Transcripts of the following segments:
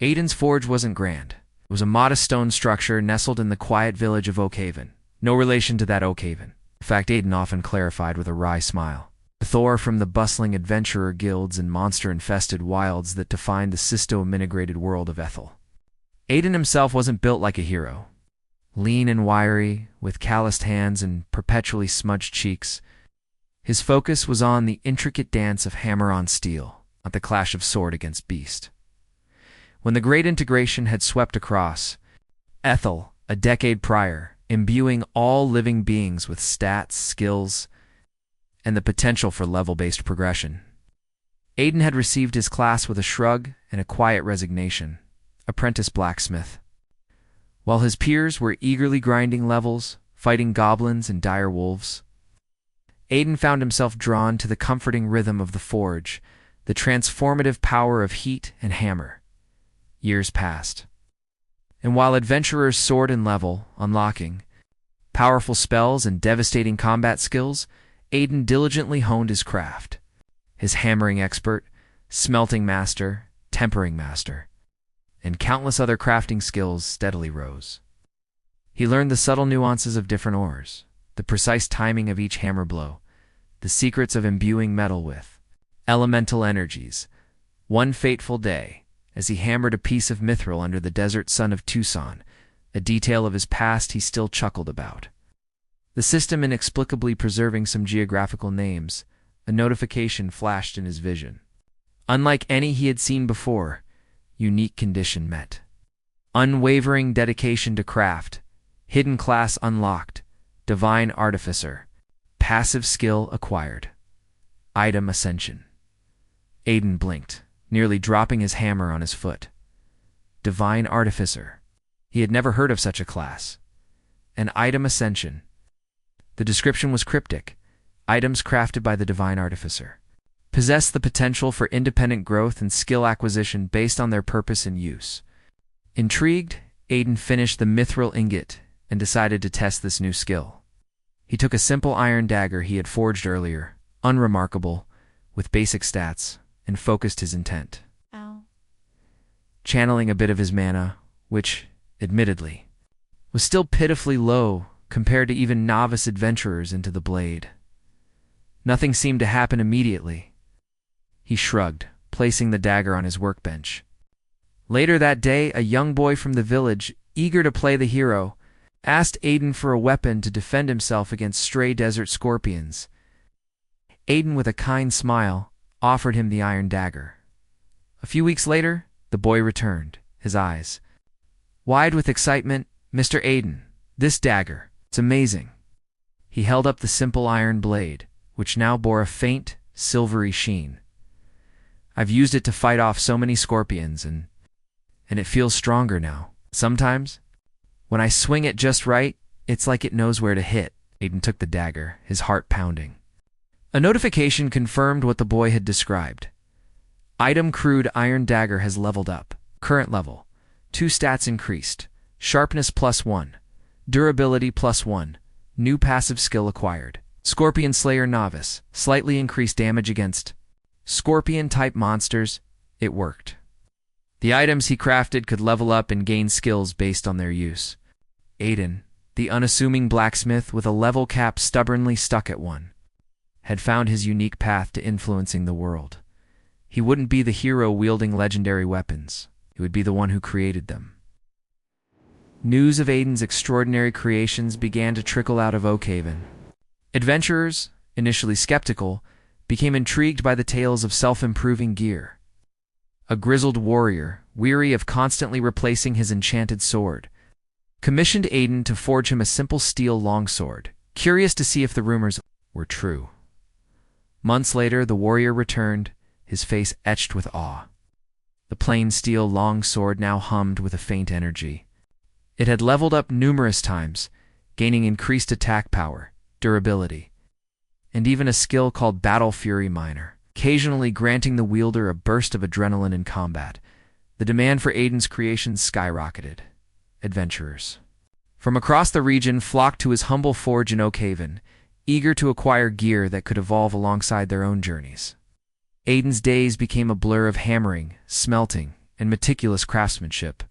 Aiden's forge wasn't grand. It was a modest stone structure nestled in the quiet village of Oakhaven. No relation to that Oakhaven. In fact, Aiden often clarified with a wry smile. Thor from the bustling adventurer guilds and monster-infested wilds that defined the system-integrated world of Ethel. Aiden himself wasn't built like a hero. Lean and wiry, with calloused hands and perpetually smudged cheeks, his focus was on the intricate dance of hammer on steel, not the clash of sword against beast. When the Great Integration had swept across Ethel, a decade prior, imbuing all living beings with stats, skills, and the potential for level-based progression, Aiden had received his class with a shrug and a quiet resignation. Apprentice Blacksmith. While his peers were eagerly grinding levels, fighting goblins and dire wolves, Aiden found himself drawn to the comforting rhythm of the forge, the transformative power of heat and hammer. Years passed. And while adventurers soared in level, unlocking powerful spells and devastating combat skills, Aiden diligently honed his craft. His hammering expert, smelting master, tempering master, and countless other crafting skills steadily rose. He learned the subtle nuances of different ores, the precise timing of each hammer blow, the secrets of imbuing metal with elemental energies. One fateful day, as he hammered a piece of mithril under the desert sun of Tucson, a detail of his past he still chuckled about. The system inexplicably preserving some geographical names, a notification flashed in his vision. Unlike any he had seen before, unique condition met. Unwavering dedication to craft, hidden class unlocked, divine artificer, passive skill acquired, item ascension. Aiden blinked, nearly dropping his hammer on his foot. Divine artificer. He had never heard of such a class. An item ascension. The description was cryptic. Items crafted by the divine artificer possess the potential for independent growth and skill acquisition based on their purpose and use. Intrigued, Aiden finished the mithril ingot and decided to test this new skill. He took a simple iron dagger he had forged earlier, unremarkable, with basic stats, and focused his intent. Ow. Channeling a bit of his mana, which, admittedly, was still pitifully low compared to even novice adventurers, into the blade. Nothing seemed to happen immediately. He shrugged, placing the dagger on his workbench. Later that day, a young boy from the village, eager to play the hero, asked Aiden for a weapon to defend himself against stray desert scorpions. Aiden, with a kind smile, offered him the iron dagger. A few weeks later, the boy returned, his eyes wide with excitement. "Mr. Aiden, this dagger, it's amazing." He held up the simple iron blade, which now bore a faint, silvery sheen. "I've used it to fight off so many scorpions, and it feels stronger now. Sometimes, when I swing it just right, it's like it knows where to hit." Aiden took the dagger, his heart pounding. A notification confirmed what the boy had described. Item crude iron dagger has leveled up. Current level. 2 stats increased. Sharpness +1. Durability +1. New passive skill acquired. Scorpion Slayer Novice. Slightly increased damage against Scorpion-type monsters. It worked. The items he crafted could level up and gain skills based on their use. Aiden, the unassuming blacksmith with a level cap stubbornly stuck at 1, had found his unique path to influencing the world. He wouldn't be the hero wielding legendary weapons. He would be the one who created them. News of Aiden's extraordinary creations began to trickle out of Oakhaven. Adventurers, initially skeptical, became intrigued by the tales of self-improving gear. A grizzled warrior, weary of constantly replacing his enchanted sword, commissioned Aiden to forge him a simple steel longsword, curious to see if the rumors were true. Months later, the warrior returned, his face etched with awe. The plain steel longsword now hummed with a faint energy. It had leveled up numerous times, gaining increased attack power, durability, and even a skill called Battle Fury Minor, occasionally granting the wielder a burst of adrenaline in combat. The demand for Aiden's creations skyrocketed. Adventurers from across the region flocked to his humble forge in Oakhaven, eager to acquire gear that could evolve alongside their own journeys. Aiden's days became a blur of hammering, smelting, and meticulous craftsmanship.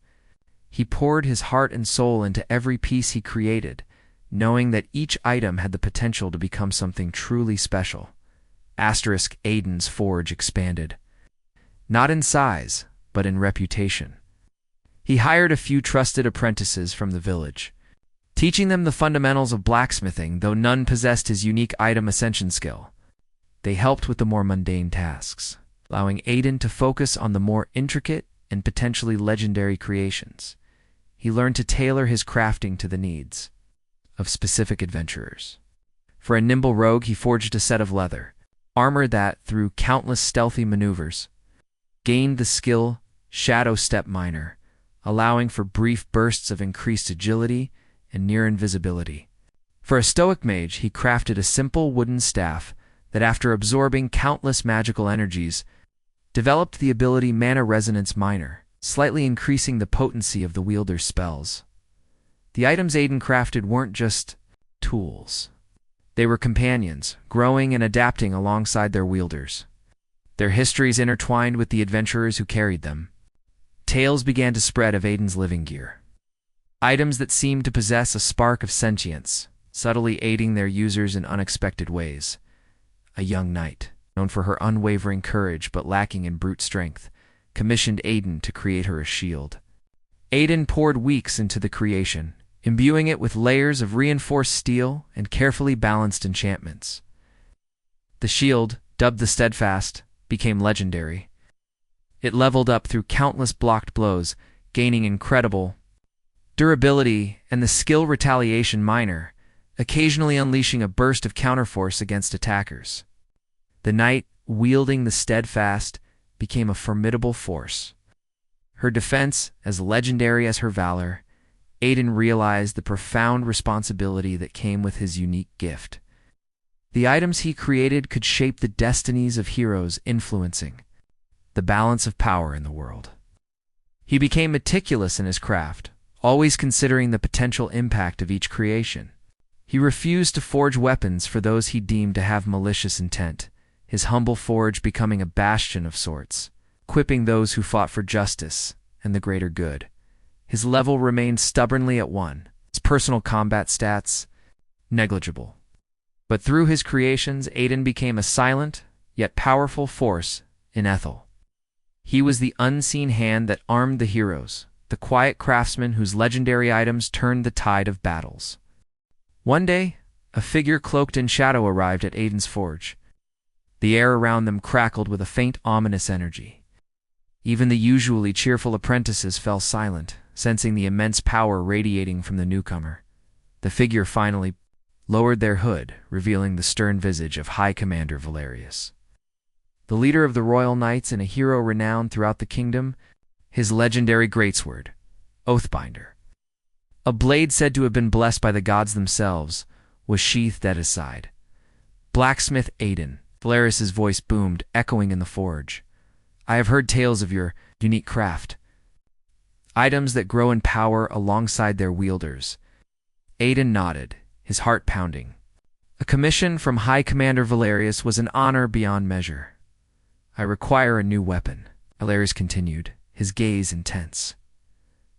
He poured his heart and soul into every piece he created, knowing that each item had the potential to become something truly special. Aiden's forge expanded. Not in size, but in reputation. He hired a few trusted apprentices from the village, teaching them the fundamentals of blacksmithing, though none possessed his unique item ascension skill. They helped with the more mundane tasks, allowing Aiden to focus on the more intricate and potentially legendary creations. He learned to tailor his crafting to the needs of specific adventurers. For a nimble rogue, he forged a set of leather armor that, through countless stealthy maneuvers, gained the skill Shadow Step Minor, allowing for brief bursts of increased agility and near invisibility. For a stoic mage, he crafted a simple wooden staff that, after absorbing countless magical energies, developed the ability Mana Resonance Minor, slightly increasing the potency of the wielder's spells. The items Aiden crafted weren't just tools. They were companions, growing and adapting alongside their wielders. Their histories intertwined with the adventurers who carried them. Tales began to spread of Aiden's living gear. Items that seemed to possess a spark of sentience, subtly aiding their users in unexpected ways. A young knight, known for her unwavering courage but lacking in brute strength, commissioned Aiden to create her a shield. Aiden poured weeks into the creation, imbuing it with layers of reinforced steel and carefully balanced enchantments. The shield, dubbed the Steadfast, became legendary. It leveled up through countless blocked blows, gaining incredible durability and the skill Retaliation Minor, occasionally unleashing a burst of counterforce against attackers. The knight, wielding the Steadfast, became a formidable force. Her defense as legendary as her valor, Aiden realized the profound responsibility that came with his unique gift. The items he created could shape the destinies of heroes, influencing the balance of power in the world. He became meticulous in his craft, always considering the potential impact of each creation. He refused to forge weapons for those he deemed to have malicious intent, his humble forge becoming a bastion of sorts, equipping those who fought for justice and the greater good. His level remained stubbornly at 1, his personal combat stats negligible. But through his creations, Aiden became a silent, yet powerful force in Ethel. He was the unseen hand that armed the heroes, the quiet craftsman whose legendary items turned the tide of battles. One day, a figure cloaked in shadow arrived at Aiden's forge. The air around them crackled with a faint, ominous energy. Even the usually cheerful apprentices fell silent, sensing the immense power radiating from the newcomer. The figure finally lowered their hood, revealing the stern visage of High Commander Valerius. The leader of the Royal Knights and a hero renowned throughout the kingdom, his legendary greatsword, Oathbinder. A blade said to have been blessed by the gods themselves, was sheathed at his side. Blacksmith Aiden, Valerius's voice boomed, echoing in the forge. I have heard tales of your unique craft. Items that grow in power alongside their wielders. Aiden nodded, his heart pounding. A commission from High Commander Valerius was an honor beyond measure. I require a new weapon, Valerius continued, his gaze intense.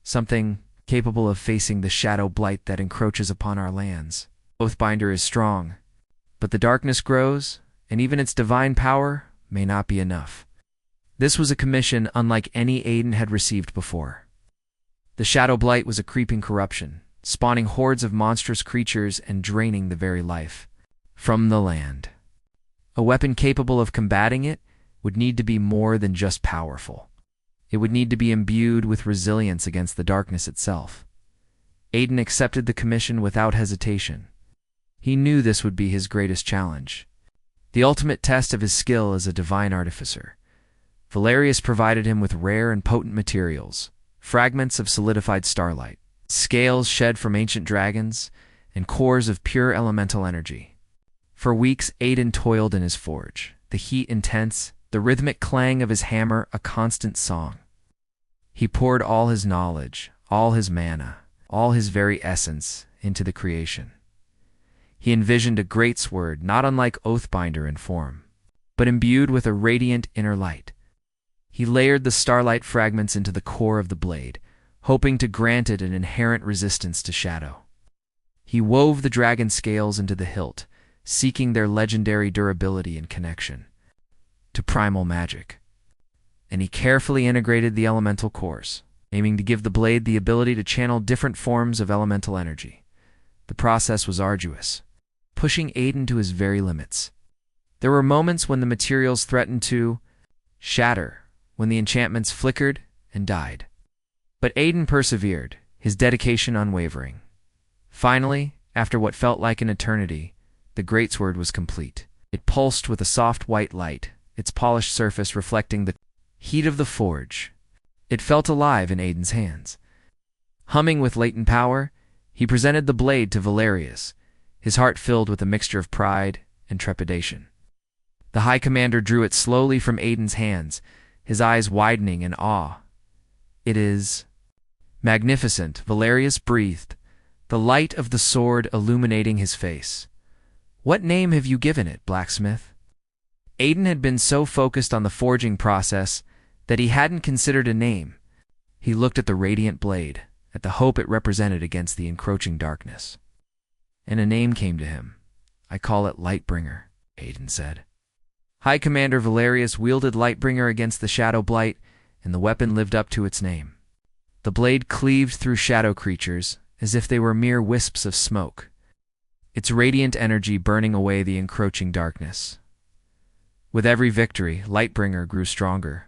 Something capable of facing the shadow blight that encroaches upon our lands. Oathbinder is strong, but the darkness grows, and even its divine power may not be enough. This was a commission unlike any Aiden had received before. The shadow blight was a creeping corruption, spawning hordes of monstrous creatures and draining the very life from the land. A weapon capable of combating it would need to be more than just powerful. It would need to be imbued with resilience against the darkness itself. Aiden accepted the commission without hesitation. He knew this would be his greatest challenge, the ultimate test of his skill as a divine artificer. Valerius provided him with rare and potent materials, fragments of solidified starlight, scales shed from ancient dragons, and cores of pure elemental energy. For weeks, Aiden toiled in his forge, the heat intense, the rhythmic clang of his hammer a constant song. He poured all his knowledge, all his mana, all his very essence into the creation. He envisioned a greatsword not unlike Oathbinder in form, but imbued with a radiant inner light. He layered the starlight fragments into the core of the blade, hoping to grant it an inherent resistance to shadow. He wove the dragon scales into the hilt, seeking their legendary durability and connection to primal magic. And he carefully integrated the elemental cores, aiming to give the blade the ability to channel different forms of elemental energy. The process was arduous, pushing Aiden to his very limits. There were moments when the materials threatened to shatter, when the enchantments flickered and died. But Aiden persevered, his dedication unwavering. Finally, after what felt like an eternity, the greatsword was complete. It pulsed with a soft white light, its polished surface reflecting the heat of the forge. It felt alive in Aiden's hands. Humming with latent power, he presented the blade to Valerius, his heart filled with a mixture of pride and trepidation. The High Commander drew it slowly from Aiden's hands, his eyes widening in awe. "It is magnificent," Valerius breathed, the light of the sword illuminating his face. "What name have you given it, Blacksmith?" Aiden had been so focused on the forging process that he hadn't considered a name. He looked at the radiant blade, at the hope it represented against the encroaching darkness. And a name came to him. "I call it Lightbringer," Aiden said. High Commander Valerius wielded Lightbringer against the Shadow Blight, and the weapon lived up to its name. The blade cleaved through shadow creatures, as if they were mere wisps of smoke, its radiant energy burning away the encroaching darkness. With every victory, Lightbringer grew stronger.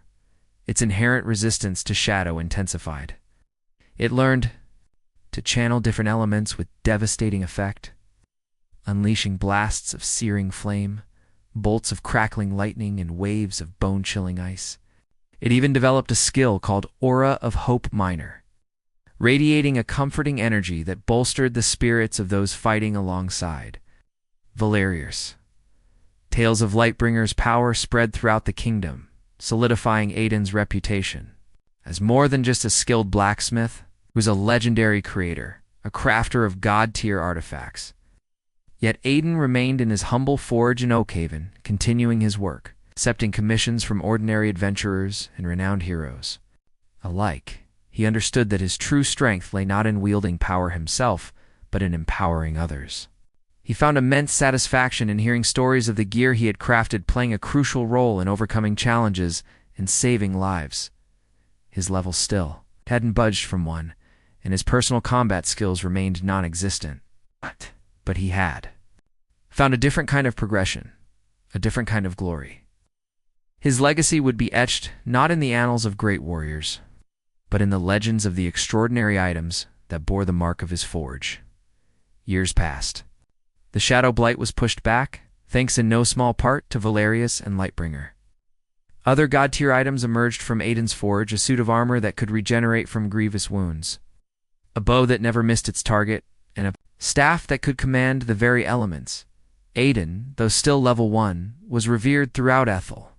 Its inherent resistance to shadow intensified. It learned to channel different elements with devastating effect, unleashing blasts of searing flame, bolts of crackling lightning, and waves of bone-chilling ice. It even developed a skill called Aura of Hope Minor, radiating a comforting energy that bolstered the spirits of those fighting alongside Valerius. Tales of Lightbringer's power spread throughout the kingdom, solidifying Aiden's reputation as more than just a skilled blacksmith. He was a legendary creator, a crafter of god-tier artifacts. Yet Aiden remained in his humble forge in Oakhaven, continuing his work, accepting commissions from ordinary adventurers and renowned heroes alike. He understood that his true strength lay not in wielding power himself, but in empowering others. He found immense satisfaction in hearing stories of the gear he had crafted playing a crucial role in overcoming challenges and saving lives. His level still hadn't budged from one, and his personal combat skills remained non-existent. But he had found a different kind of progression, a different kind of glory. His legacy would be etched not in the annals of great warriors, but in the legends of the extraordinary items that bore the mark of his forge. Years passed. The Shadow Blight was pushed back, thanks in no small part to Valerius and Lightbringer. Other god-tier items emerged from Aiden's forge, a suit of armor that could regenerate from grievous wounds, a bow that never missed its target, and a staff that could command the very elements. Aiden, though still level 1, was revered throughout Ethel.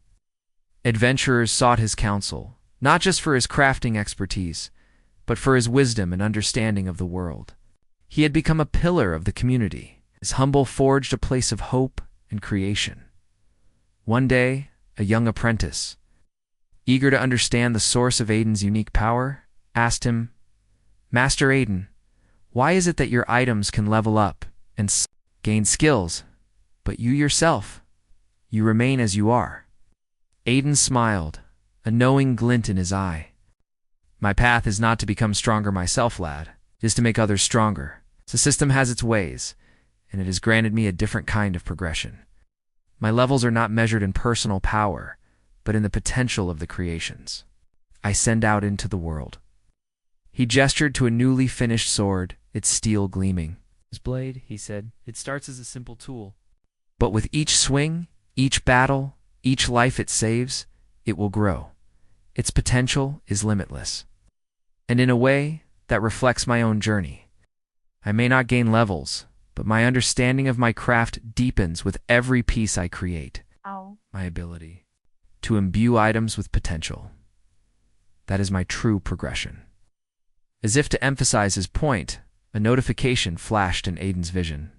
Adventurers sought his counsel, not just for his crafting expertise, but for his wisdom and understanding of the world. He had become a pillar of the community, his humble forged a place of hope and creation. One day, a young apprentice, eager to understand the source of Aiden's unique power, asked him, "Master Aiden, why is it that your items can level up and gain skills, but you yourself, you remain as you are?" Aiden smiled, a knowing glint in his eye. "My path is not to become stronger myself, lad. It is to make others stronger. The system has its ways, and it has granted me a different kind of progression. My levels are not measured in personal power, but in the potential of the creations I send out into the world." He gestured to a newly finished sword, its steel gleaming. "This blade," he said, "it starts as a simple tool. But with each swing, each battle, each life it saves, it will grow. Its potential is limitless. And in a way, that reflects my own journey. I may not gain levels, but my understanding of my craft deepens with every piece I create. My ability to imbue items with potential. That is my true progression." As if to emphasize his point, a notification flashed in Aiden's vision.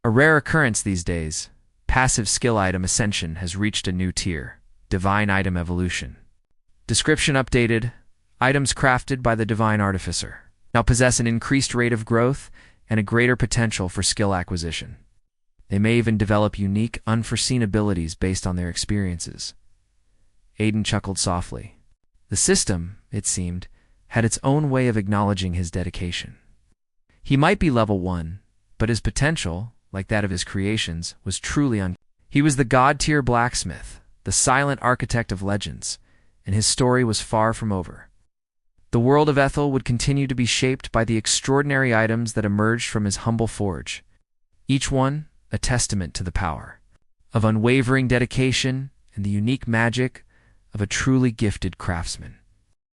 A rare occurrence these days, passive skill item ascension has reached a new tier, divine item evolution. Description updated. Items crafted by the divine Artificer now possess an increased rate of growth and a greater potential for skill acquisition. They may even develop unique, unforeseen abilities based on their experiences. Aiden chuckled softly. The system, it seemed, had its own way of acknowledging his dedication. He might be level 1, but his potential, like that of his creations, was truly He was the god-tier blacksmith, the silent architect of legends, and his story was far from over. The world of Ethel would continue to be shaped by the extraordinary items that emerged from his humble forge, each one a testament to the power of unwavering dedication and the unique magic of a truly gifted craftsman.